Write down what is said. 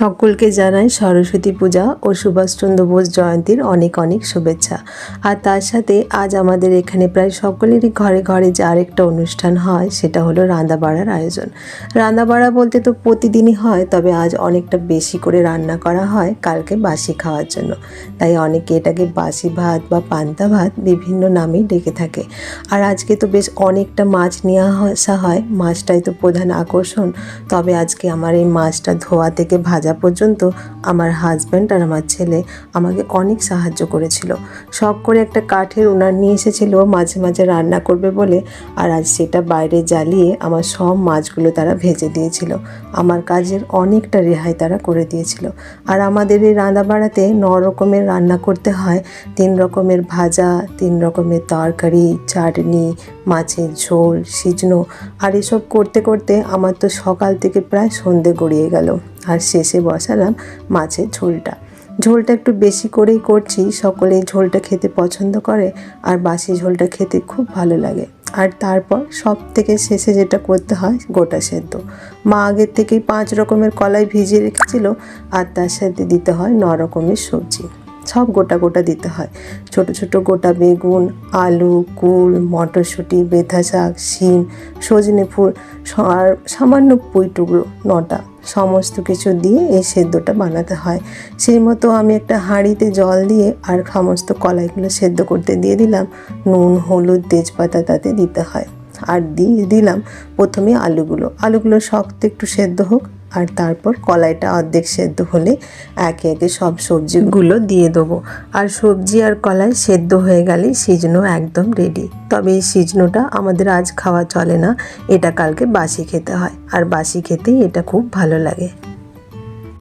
সকলকে জানাই সরস্বতী পূজা ও সুভাষচন্দ্র বোস জয়ন্তীর অনেক অনেক শুভেচ্ছা। আর তার সাথে আজ আমাদের এখানে প্রায় সকলেরই ঘরে ঘরে যে আরেকটা অনুষ্ঠান হয় সেটা হলো রান্নাবাড়ার আয়োজন। রান্নাবাড়া বলতে তো প্রতিদিনই হয়, তবে আজ অনেকটা বেশি করে রান্না করা হয় কালকে বাসি খাওয়ার জন্য। তাই অনেকে এটাকে বাসি ভাত বা পান্তা ভাত বিভিন্ন নামেই ডেকে থাকে। আর আজকে তো বেশ অনেকটা মাছ নিয়ে আসা হয়, মাছটাই তো প্রধান আকর্ষণ। তবে আজকে আমার এই মাছটা ধোয়া থেকে ভাজা পর্যন্ত আমার হাজব্যান্ড আর আমার ছেলে আমাকে অনেক সাহায্য করেছিল। শখ করে একটা কাঠের উনান নিয়ে এসেছিল মাঝে মাঝে রান্না করবে বলে, আর আজ সেটা বাইরে জ্বালিয়ে আমার সব মাছগুলো তারা ভেজে দিয়েছিল। আমার কাজের অনেকটা রেহাই তারা করে দিয়েছিল। আর আমাদের এই রান্নাবাড়াতে 9 রকমের রান্না করতে হয়, 3 রকমের ভাজা, 3 রকমের তরকারি, চাটনি, মাছের ঝোল, সিজনো। আর এসব করতে করতে আমার তো সকাল থেকে প্রায় সন্ধে গড়িয়ে গেল। আর শেষে বসালাম মাছের ঝোলটা একটু বেশি করেই করছি। সকলেই ঝোলটা খেতে পছন্দ করে, আর বাসি ঝোলটা খেতে খুব ভালো লাগে। আর তারপর সব থেকে শেষে যেটা করতে হয় গোটা সেদ্ধ। মা আগের থেকেই 5 রকমের কলাই ভিজিয়ে রেখেছিল, আর তার সাথে দিতে হয় 9 রকমের সবজি। সব গোটা গোটা দিতে হয়। ছোট ছোট গোটা বেগুন, আলু, কুল, মটরশুঁটি, বেথা শাক, শিম, সজনে ফুল, আর সামান্য পুঁই টুকরো 9টা, সমস্ত কিছু দিয়ে এই সেদ্ধটা বানাতে হয়। সেই মতো আমি একটা হাঁড়িতে জল দিয়ে আর সমস্ত কলাইগুলো সেদ্ধ করতে দিয়ে দিলাম। নুন, হলুদ, তেজপাতা তাতে দিতে হয়। আর দিয়ে দিলাম প্রথমে আলুগুলো শক্ত একটু সেদ্ধ হোক, আর তারপর কলাইটা অর্ধেক সেদ্ধ হলে একে একে সব সবজিগুলো দিয়ে দেবো। আর সবজি আর কলাই সেদ্ধ হয়ে গেলে সিজনো একদম রেডি। তবে এই সিজনোটা আমাদের আজ খাওয়া চলে না, এটা কালকে বাসি খেতে হয়, আর বাসি খেতেই এটা খুব ভালো লাগে।